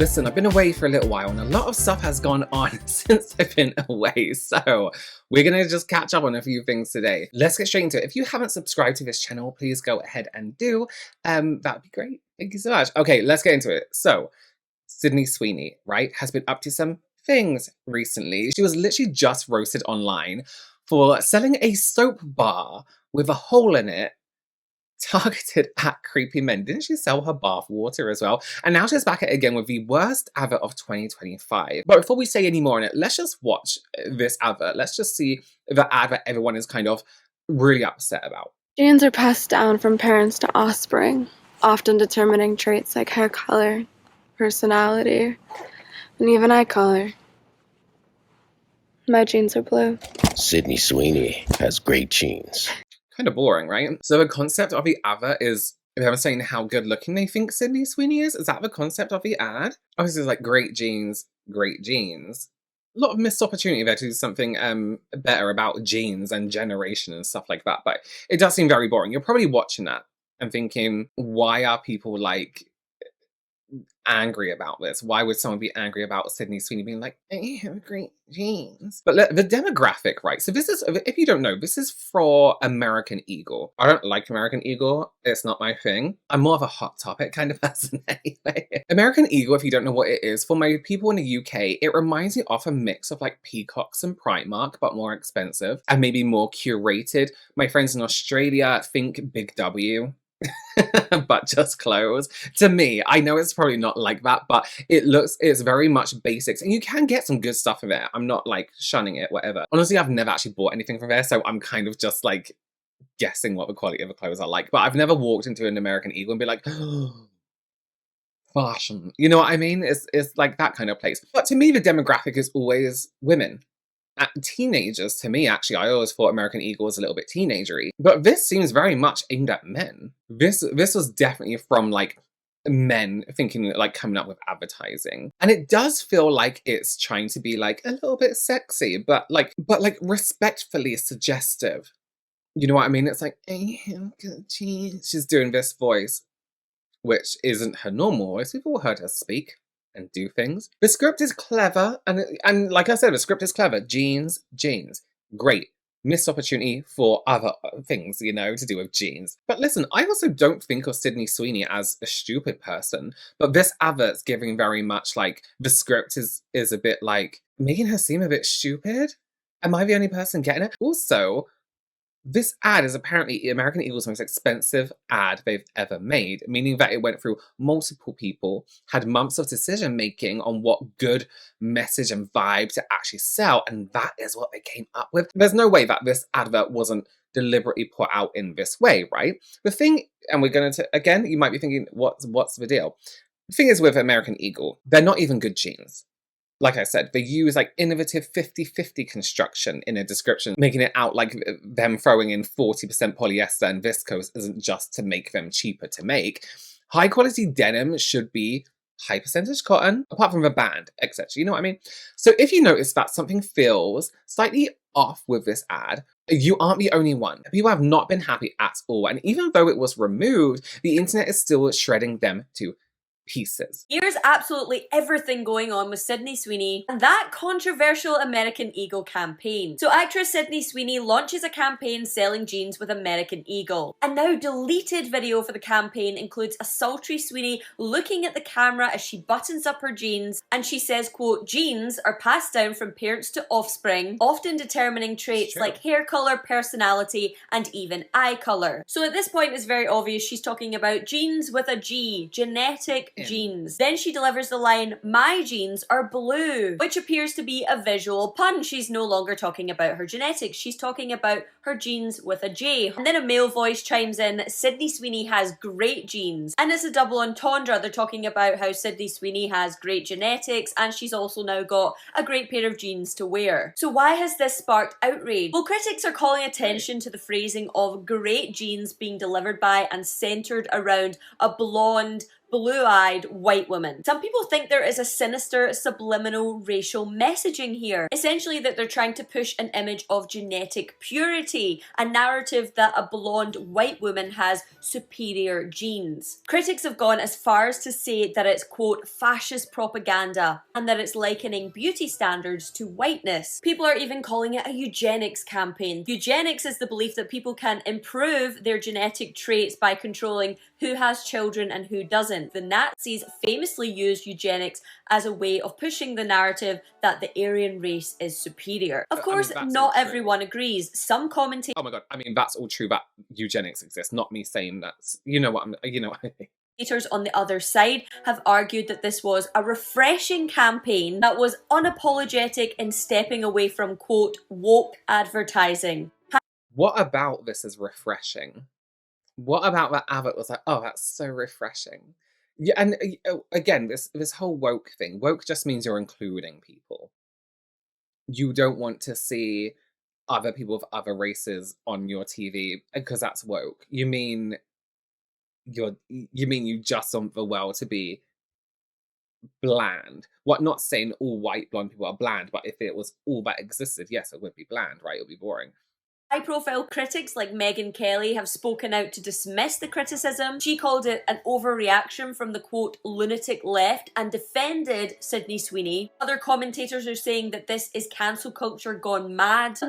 Listen, I've been away for a little while and a lot of stuff has gone on since I've been away. So we're going to just catch up on a few things today. Let's get straight into it. If you haven't subscribed to this channel, please go ahead and do. That would be great. Thank you so much. Okay, let's get into it. So Sydney Sweeney, right, has been up to some things recently. She was literally just roasted online for selling a soap bar with a hole in it targeted at creepy men. Didn't she sell her bath water as well? And now she's back at it again with the worst advert of 2025. But before we say any more on it, let's just watch this advert. Let's just see the advert everyone is kind of really upset about. Genes are passed down from parents to offspring, often determining traits like hair color, personality, and even eye color. My genes are blue. Sydney Sweeney has great genes. Kind of boring, right? So the concept of the advert is them saying how good looking they think Sydney Sweeney is. Is that the concept of the ad? Obviously, it's like great genes, great genes. A lot of missed opportunity there to do something better about genes and generation and stuff like that. But it does seem very boring. You're probably watching that and thinking, why are people like angry about this? Why would someone be angry about Sydney Sweeney being like, I have great genes? But the demographic, right? So this is, if you don't know, this is for American Eagle. I don't like American Eagle. It's not my thing. I'm more of a Hot Topic kind of person anyway. American Eagle, if you don't know what it is, for my people in the UK, it reminds me of a mix of like Peacocks and Primark, but more expensive and maybe more curated. My friends in Australia think Big W. But just clothes. To me, I know it's probably not like that, but it's very much basics, and you can get some good stuff in there. I'm not like shunning it, whatever. Honestly, I've never actually bought anything from there, so I'm kind of just like guessing what the quality of the clothes are like. But I've never walked into an American Eagle and be like, oh, fashion. You know what I mean? It's like that kind of place. But to me, the demographic is always women. Teenagers, to me, actually, I always thought American Eagle was a little bit teenagery, but this seems very much aimed at men. This was definitely from like men thinking like coming up with advertising, and it does feel like it's trying to be like a little bit sexy, but like respectfully suggestive. You know what I mean? It's like, she's doing this voice, which isn't her normal voice. We've all heard her speak and do things. The script is clever, and like I said, the script is clever. Genes, great. Missed opportunity for other things, you know, to do with genes. But listen, I also don't think of Sydney Sweeney as a stupid person, but this advert's giving very much like the script is a bit like making her seem a bit stupid. Am I the only person getting it? Also, this ad is apparently American Eagle's most expensive ad they've ever made, meaning that it went through multiple people, had months of decision making on what good message and vibe to actually sell, and that is what they came up with. There's no way that this advert wasn't deliberately put out in this way, right? The thing, and we're going to, again, you might be thinking, what's the deal? The thing is with American Eagle, they're not even good jeans. Like I said, they use like innovative 50-50 construction in a description, making it out like them throwing in 40% polyester and viscose isn't just to make them cheaper to make. High quality denim should be high percentage cotton, apart from the band, etc. You know what I mean? So if you notice that something feels slightly off with this ad, you aren't the only one. People have not been happy at all. And even though it was removed, the internet is still shredding them to pieces. Here's absolutely everything going on with Sydney Sweeney and that controversial American Eagle campaign. So actress Sydney Sweeney launches a campaign selling jeans with American Eagle. A now deleted video for the campaign includes a sultry Sweeney looking at the camera as she buttons up her jeans, and she says, quote, "Genes are passed down from parents to offspring, often determining traits like hair color, personality, and even eye color." So at this point it's very obvious she's talking about genes with a G, genetic genes. Then she delivers the line, "My genes are blue," which appears to be a visual pun. She's no longer talking about her genetics, she's talking about her genes with a J. And then a male voice chimes in, "Sydney Sweeney has great genes." And it's a double entendre. They're talking about how Sydney Sweeney has great genetics and she's also now got a great pair of jeans to wear. So why has this sparked outrage? Well, critics are calling attention to the phrasing of great genes being delivered by and centered around a blonde, blue-eyed white woman. Some people think there is a sinister subliminal racial messaging here, essentially that they're trying to push an image of genetic purity, a narrative that a blonde white woman has superior genes. Critics have gone as far as to say that it's, quote, fascist propaganda, and that it's likening beauty standards to whiteness. People are even calling it a eugenics campaign. Eugenics is the belief that people can improve their genetic traits by controlling who has children and who doesn't. The Nazis famously used eugenics as a way of pushing the narrative that the Aryan race is superior. Of course, not everyone agrees. Some commentators— oh my god, I mean, that's all true that eugenics exists, not me saying that's, you know what I mean. on the other side have argued that this was a refreshing campaign that was unapologetic in stepping away from, quote, woke advertising. What about this is refreshing? What about that advert was like, oh, that's so refreshing? Yeah, and again, this whole woke thing. Woke just means you're including people. You don't want to see other people of other races on your TV because that's woke. You mean you just want the world to be bland. What, not saying all white blonde people are bland, but if it was all that existed, yes, it would be bland, right? It would be boring. High-profile critics like Megyn Kelly have spoken out to dismiss the criticism. She called it an overreaction from the, quote, lunatic left and defended Sydney Sweeney. Other commentators are saying that this is cancel culture gone mad.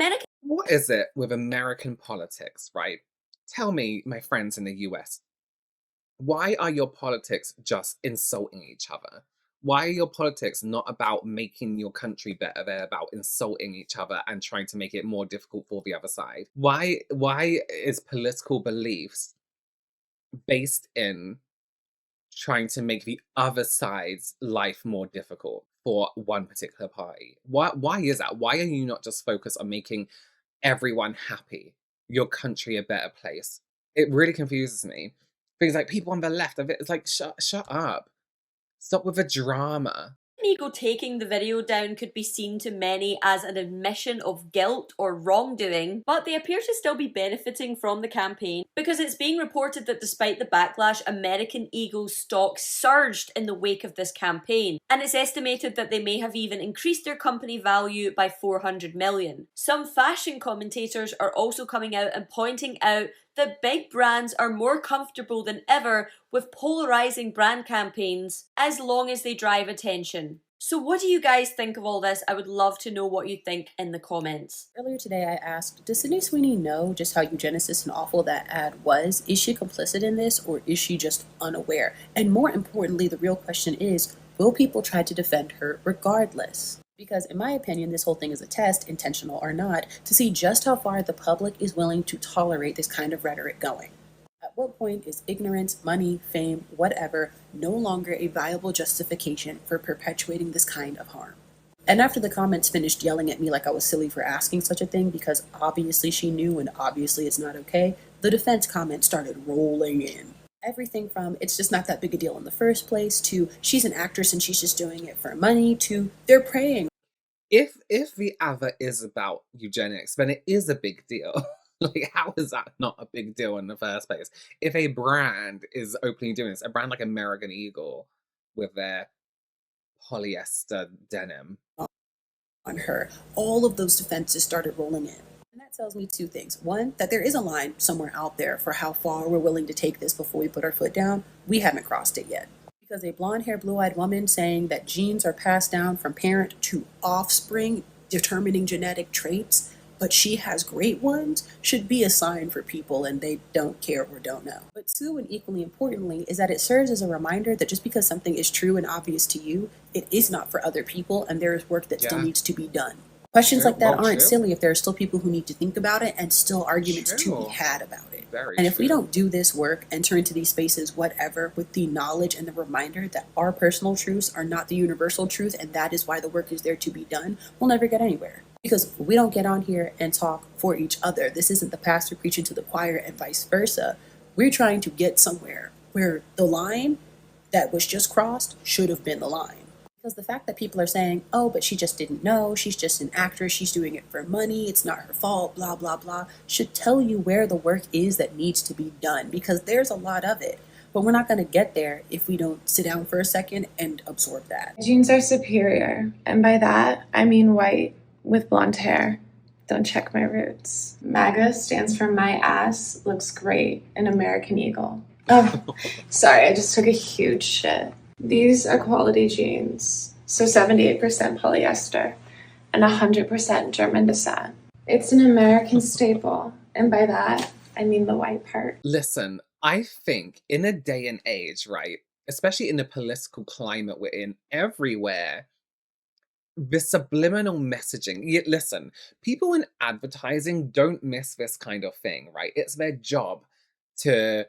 What is it with American politics, right? Tell me, my friends in the US, why are your politics just insulting each other? Why are your politics not about making your country better? They're about insulting each other and trying to make it more difficult for the other side. Why is political beliefs based in trying to make the other side's life more difficult for one particular party? Why is that? Why are you not just focused on making everyone happy, your country a better place? It really confuses me. Because like people on the left of it, it's like, shut up. Stop with the drama. Ego taking the video down could be seen to many as an admission of guilt or wrongdoing, but they appear to still be benefiting from the campaign because it's being reported that despite the backlash, American Eagle's stock surged in the wake of this campaign, and it's estimated that they may have even increased their company value by $400 million. Some fashion commentators are also coming out and pointing out that big brands are more comfortable than ever with polarizing brand campaigns as long as they drive attention. So what do you guys think of all this? I would love to know what you think in the comments. Earlier today I asked, does Sydney Sweeney know just how eugenicist and awful that ad was? Is she complicit in this, or is she just unaware? And more importantly, the real question is, will people try to defend her regardless? Because in my opinion, this whole thing is a test, intentional or not, to see just how far the public is willing to tolerate this kind of rhetoric going. At what point is ignorance, money, fame, whatever, no longer a viable justification for perpetuating this kind of harm? And after the comments finished yelling at me like I was silly for asking such a thing because obviously she knew and obviously it's not okay, the defense comments started rolling in. Everything from it's just not that big a deal in the first place to she's an actress and she's just doing it for money to they're preying. If the advert is about eugenics, then it is a big deal. Like, how is that not a big deal in the first place? If a brand is openly doing this, a brand like American Eagle with their polyester denim On her, all of those defenses started rolling in. And that tells me two things. One, that there is a line somewhere out there for how far we're willing to take this before we put our foot down. We haven't crossed it yet. Because a blonde-haired, blue-eyed woman saying that genes are passed down from parent to offspring, determining genetic traits, but she has great ones, should be a sign for people and they don't care or don't know. But two, and equally importantly, is that it serves as a reminder that just because something is true and obvious to you, it is not for other people, and there is work that still needs to be done. Questions like that aren't silly if there are still people who need to think about it and still arguments to be had about it. And if we don't do this work, enter into these spaces, whatever, with the knowledge and the reminder that our personal truths are not the universal truth, and that is why the work is there to be done, we'll never get anywhere. Because we don't get on here and talk for each other. This isn't the pastor preaching to the choir and vice versa. We're trying to get somewhere where the line that was just crossed should have been the line. Because the fact that people are saying, oh, but she just didn't know, she's just an actress, she's doing it for money, it's not her fault, blah, blah, blah, should tell you where the work is that needs to be done. Because there's a lot of it. But we're not going to get there if we don't sit down for a second and absorb that. Jeans are superior, and by that, I mean white with blonde hair. Don't check my roots. MAGA stands for my ass looks great in American Eagle. Oh, sorry, I just took a huge shit. These are quality jeans, so 78% polyester and 100% German descent. It's an American staple, and by that, I mean the white part. Listen, I think in a day and age, right, especially in the political climate we're in everywhere, the subliminal messaging. Listen, people in advertising don't miss this kind of thing, right? It's their job to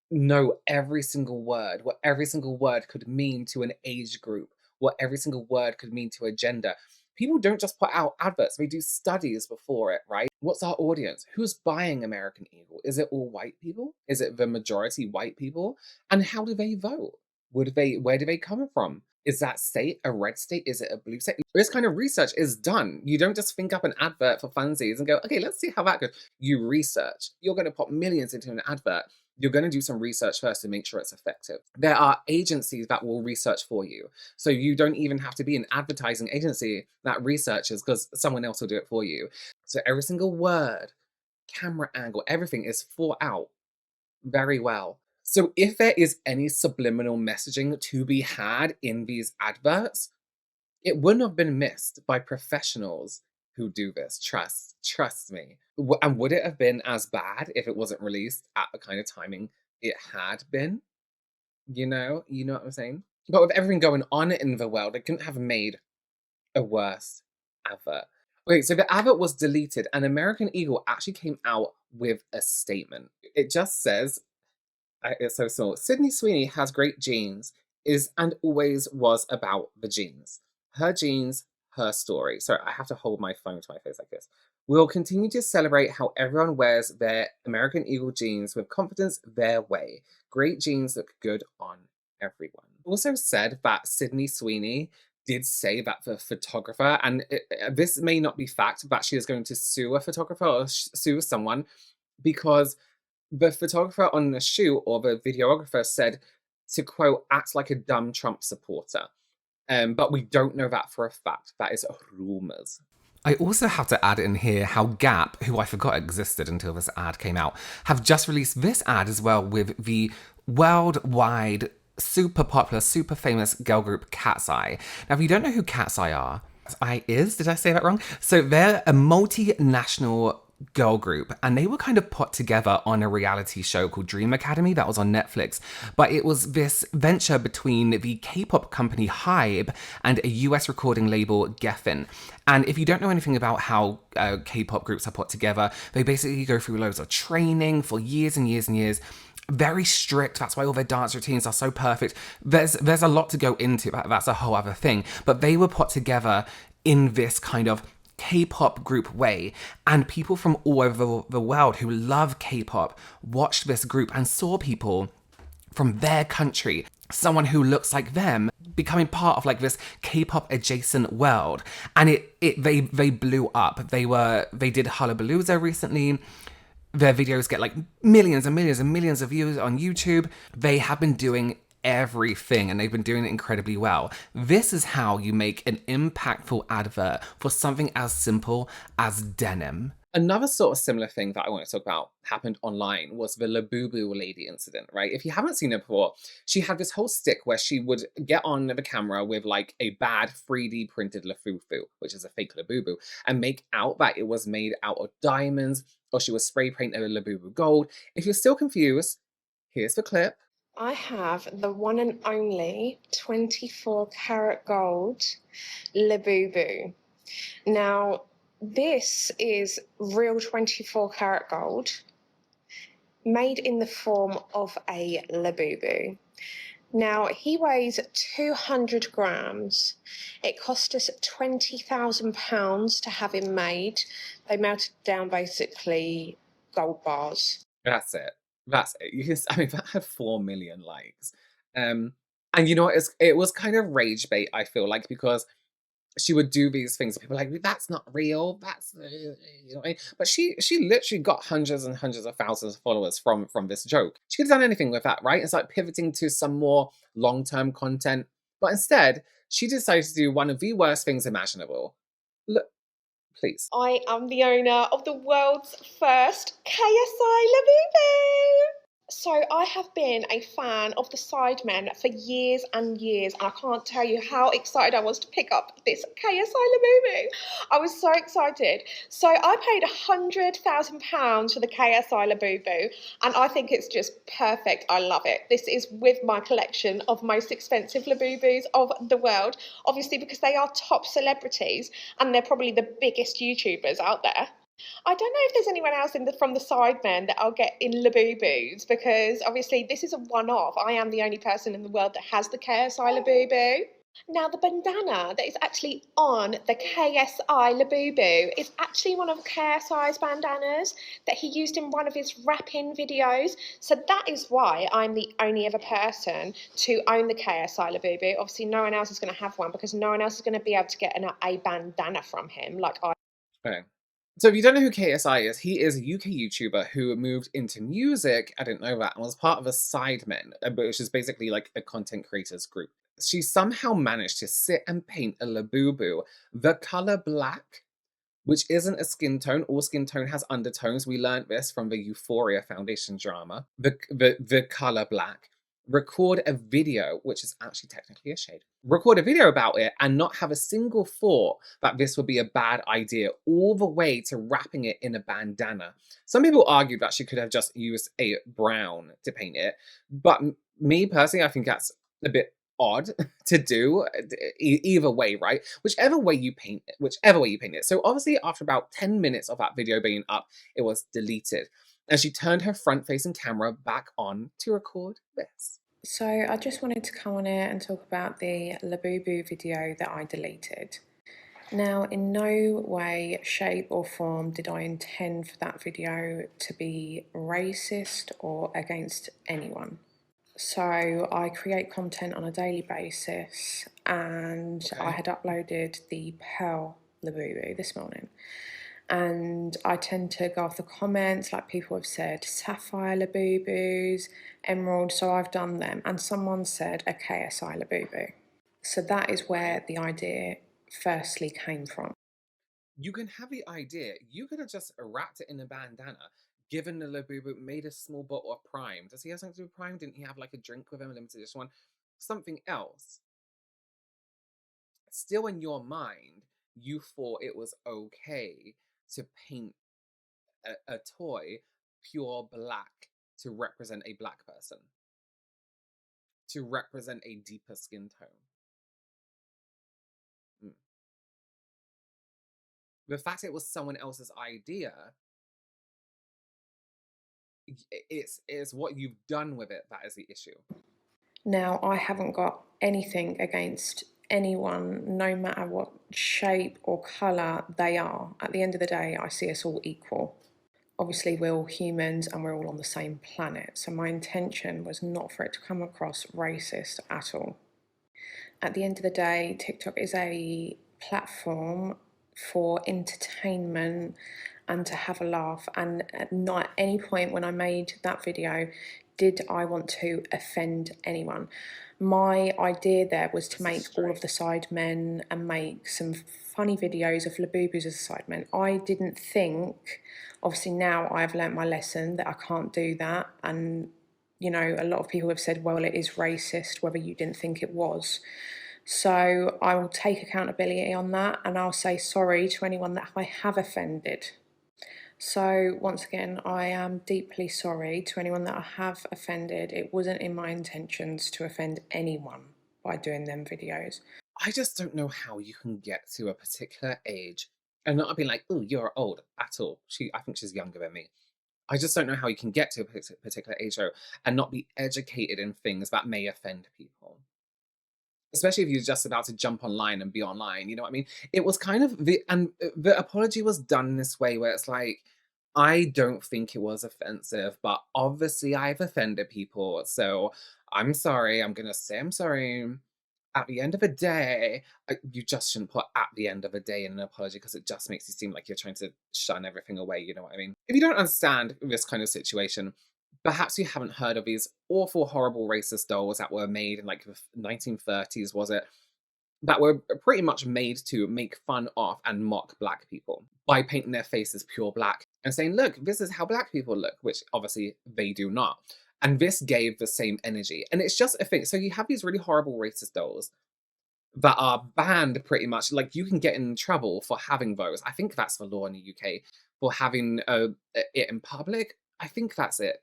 know every single word, what every single word could mean to an age group, what every single word could mean to a gender. People don't just put out adverts, they do studies before it, right? What's our audience? Who's buying American Eagle? Is it all white people? Is it the majority white people? And how do they vote? Where do they come from? Is that state a red state? Is it a blue state? This kind of research is done. You don't just think up an advert for funsies and go, okay, let's see how that goes. You research. You're going to put millions into an advert. You're going to do some research first to make sure it's effective. There are agencies that will research for you. So you don't even have to be an advertising agency that researches, because someone else will do it for you. So every single word, camera angle, everything is thought out very well. So if there is any subliminal messaging to be had in these adverts, it wouldn't have been missed by professionals who do this. Trust me. And would it have been as bad if it wasn't released at the kind of timing it had been? You know what I'm saying? But with everything going on in the world, they couldn't have made a worse advert. Okay, so the advert was deleted, and American Eagle actually came out with a statement. It just says, it's so small. Sydney Sweeney has great genes, is and always was about the genes. Her genes, her story. Sorry, I have to hold my phone to my face like this. We'll continue to celebrate how everyone wears their American Eagle jeans with confidence their way. Great jeans look good on everyone. Also said that Sydney Sweeney did say that the photographer, and this may not be fact, that she is going to sue a photographer or sue someone, because the photographer on the shoot, or the videographer, said to, quote, act like a dumb Trump supporter. But we don't know that for a fact. That is rumours. I also have to add in here how Gap, who I forgot existed until this ad came out, have just released this ad as well with the worldwide super popular, super famous girl group Cat's Eye. Now, if you don't know who Cat's Eye are, did I say that wrong? So they're a multinational girl group, and they were kind of put together on a reality show called Dream Academy that was on Netflix. But it was this venture between the K-pop company Hybe and a US recording label Geffen. And if you don't know anything about how K-pop groups are put together, they basically go through loads of training for years and years and years. Very strict. That's why all their dance routines are so perfect. There's a lot to go into. That's a whole other thing. But they were put together in this kind of K-pop group way, and people from all over the world who love K-pop watched this group and saw people from their country, someone who looks like them, becoming part of like this K-pop adjacent world. And they blew up. They did Hullabalooza recently. Their videos get like millions and millions and millions of views on YouTube. They have been doing everything, and they've been doing it incredibly well. This is how you make an impactful advert for something as simple as denim. Another sort of similar thing that I want to talk about happened online was the Labubu lady incident, right? If you haven't seen it before, she had this whole stick where she would get on the camera with like a bad 3D printed Lafufu, which is a fake Labubu, and make out that it was made out of diamonds, or she was spray painted a Labubu gold. If you're still confused, here's the clip. I have the one and only 24 karat gold Labubu. Now, this is real 24 karat gold made in the form of a Labubu. Now, he weighs 200 grams. It cost us £20,000 to have him made. They melted down basically gold bars. That's it. You can, I mean, that had 4 million likes. And you know what? It was kind of rage bait, I feel like, because she would do these things. People are like, that's not real. That's you know what I mean? But she literally got hundreds and hundreds of thousands of followers from this joke. She could have done anything with that, right? It's like pivoting to some more long-term content. But instead, she decided to do one of the worst things imaginable. Look, please. I am the owner of the world's first KSI Labubu. So I have been a fan of the Sidemen for years and years, and I can't tell you how excited I was to pick up this KSI Labubu. I was so excited. So I paid £100,000 for the KSI Labubu, and I think it's just perfect. I love it. This is with my collection of most expensive Labubus of the world, obviously because they are top celebrities and they're probably the biggest YouTubers out there. I don't know if there's anyone else from the Sidemen that I'll get in Labubus, because obviously this is a one-off. I am the only person in the world that has the KSI Labubu. Now, the bandana that is actually on the KSI Labubu is actually one of KSI's bandanas that he used in one of his rapping videos. So that is why I'm the only other person to own the KSI Labubu. Obviously, no one else is going to have one because no one else is going to be able to get a bandana from him like I. Okay. So if you don't know who KSI is, he is a UK YouTuber who moved into music, I didn't know that, and was part of a Sidemen, which is basically like a content creators group. She somehow managed to sit and paint a Labubu the color black, which isn't a skin tone. All skin tone has undertones. We learned this from the Euphoria Foundation drama. The color black. Record a video, which is actually technically a shade. Record a video about it and not have a single thought that this would be a bad idea, all the way to wrapping it in a bandana. Some people argued that she could have just used a brown to paint it, but me personally, I think that's a bit odd to do. Either way, right? Whichever way you paint it. So obviously after about 10 minutes of that video being up, it was deleted, and she turned her front-facing camera back on to record this. So I just wanted to come on here and talk about the Labubu video that I deleted. Now, in no way, shape or form did I intend for that video to be racist or against anyone. So I create content on a daily basis, and I had uploaded the Pearl Labubu this morning. And I tend to go off the comments, like people have said sapphire Labubus, emerald, so I've done them. And someone said a KSI Labubu. So that is where the idea firstly came from. You can have the idea. You could have just wrapped it in a bandana, given the Labubu, made a small bottle of Prime. Does he have something to do with Prime? Didn't he have like a drink with him, a limited edition one? Something else. Still in your mind, you thought it was okay to paint a toy pure black to represent a black person, to represent a deeper skin tone. The fact it was someone else's idea, it's what you've done with it that is the issue. Now, I haven't got anything against anyone, no matter what shape or colour they are. At the end of the day, I see us all equal. Obviously, we're all humans and we're all on the same planet, so my intention was not for it to come across racist at all. At the end of the day, TikTok is a platform for entertainment and to have a laugh, and not at any point when I made that video did I want to offend anyone. My idea there was to make all of the Sidemen and make some funny videos of Labubus as Sidemen. I didn't think, obviously now I've learnt my lesson that I can't do that, and you know, a lot of people have said, well, it is racist, whether you didn't think it was. So I will take accountability on that, and I'll say sorry to anyone that I have offended. So once again, I am deeply sorry to anyone that I have offended. It wasn't in my intentions to offend anyone by doing them videos. I just don't know how you can get to a particular age and not be like, oh, you're old at all. I think she's younger than me. I just don't know how you can get to a particular age though and not be educated in things that may offend people. Especially if you're just about to jump online and be online, you know what I mean? It was kind of the apology was done this way where it's like, I don't think it was offensive, but obviously I've offended people, so I'm sorry. I'm gonna say I'm sorry. at the end of a day, you just shouldn't put at the end of a day in an apology because it just makes you seem like you're trying to shun everything away, you know what I mean? If you don't understand this kind of situation, perhaps you haven't heard of these awful, horrible racist dolls that were made in like the 1930s, was it? That were pretty much made to make fun of and mock black people by painting their faces pure black and saying, look, this is how black people look, which obviously they do not. And this gave the same energy. And it's just a thing. So you have these really horrible racist dolls that are banned pretty much. Like you can get in trouble for having those. I think that's the law in the UK for having it in public. I think that's it.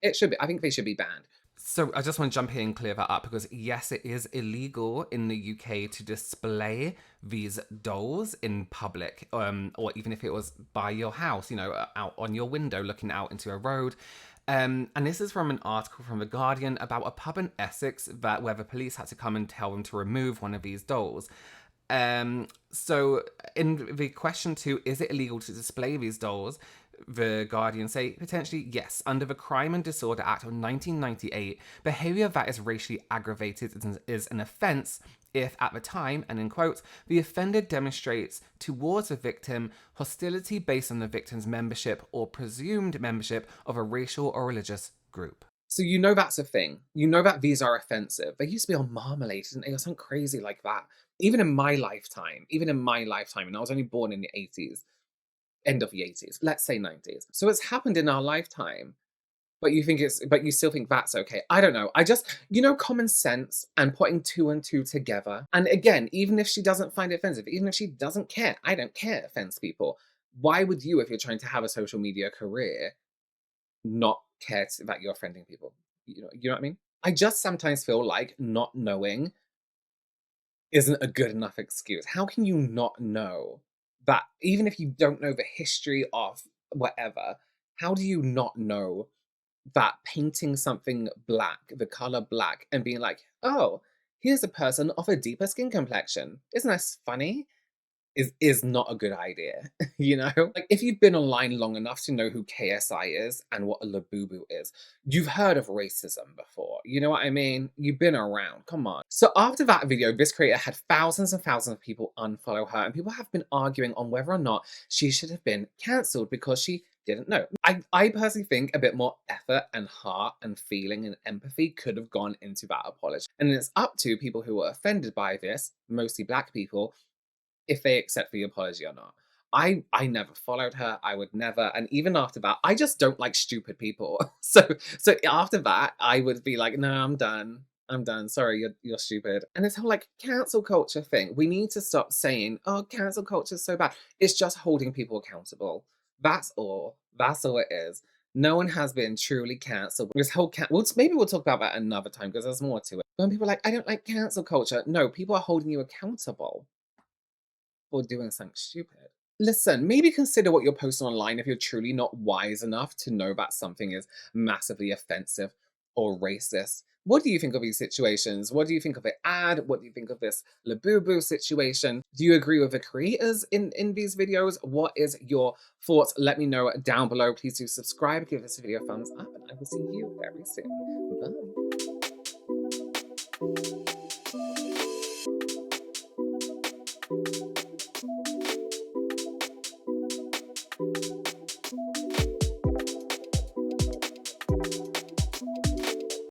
It should be. I think they should be banned. So I just want to jump here and clear that up because yes, it is illegal in the UK to display these dolls in public, or even if it was by your house, you know, out on your window looking out into a road. And this is from an article from The Guardian about a pub in Essex where the police had to come and tell them to remove one of these dolls. So in the question to, is it illegal to display these dolls? The Guardian say, potentially, yes. Under the Crime and Disorder Act of 1998, behaviour that is racially aggravated is an offence if, at the time, and in quotes, the offender demonstrates towards the victim hostility based on the victim's membership or presumed membership of a racial or religious group. So you know that's a thing. You know that these are offensive. They used to be on Marmalade, didn't they? Or something crazy like that. Even in my lifetime, and I was only born in the 80s, end of the 80s, let's say 90s. So it's happened in our lifetime, but you still think that's okay. I don't know. I just, common sense and putting two and two together. And again, even if she doesn't find it offensive, even if she doesn't care, I don't care, it offends people. Why would you, if you're trying to have a social media career, not care that you're offending people? You know what I mean? I just sometimes feel like not knowing isn't a good enough excuse. How can you not know that even if you don't know the history of whatever, how do you not know that painting something black, the color black, and being like, oh, here's a person of a deeper skin complexion. Isn't that funny? Is not a good idea, Like, if you've been online long enough to know who KSI is and what a Labubu is, you've heard of racism before. You know what I mean? You've been around. Come on. So after that video, this creator had thousands and thousands of people unfollow her, and people have been arguing on whether or not she should have been cancelled because she didn't know. I personally think a bit more effort and heart and feeling and empathy could have gone into that apology. And it's up to people who were offended by this, mostly black people, if they accept the apology or not. I never followed her. I would never. And even after that, I just don't like stupid people. So after that, I would be like, no, I'm done. I'm done. Sorry, you're stupid. And this whole like cancel culture thing, we need to stop saying, oh, cancel culture is so bad. It's just holding people accountable. That's all. That's all it is. No one has been truly cancelled. This whole maybe we'll talk about that another time because there's more to it. When people are like, I don't like cancel culture. No, people are holding you accountable for doing something stupid. Listen, maybe consider what you're posting online if you're truly not wise enough to know that something is massively offensive or racist. What do you think of these situations? What do you think of the ad? What do you think of this Labubu situation? Do you agree with the creators in these videos? What is your thoughts? Let me know down below. Please do subscribe, give this video a thumbs up, and I will see you very soon. Bye.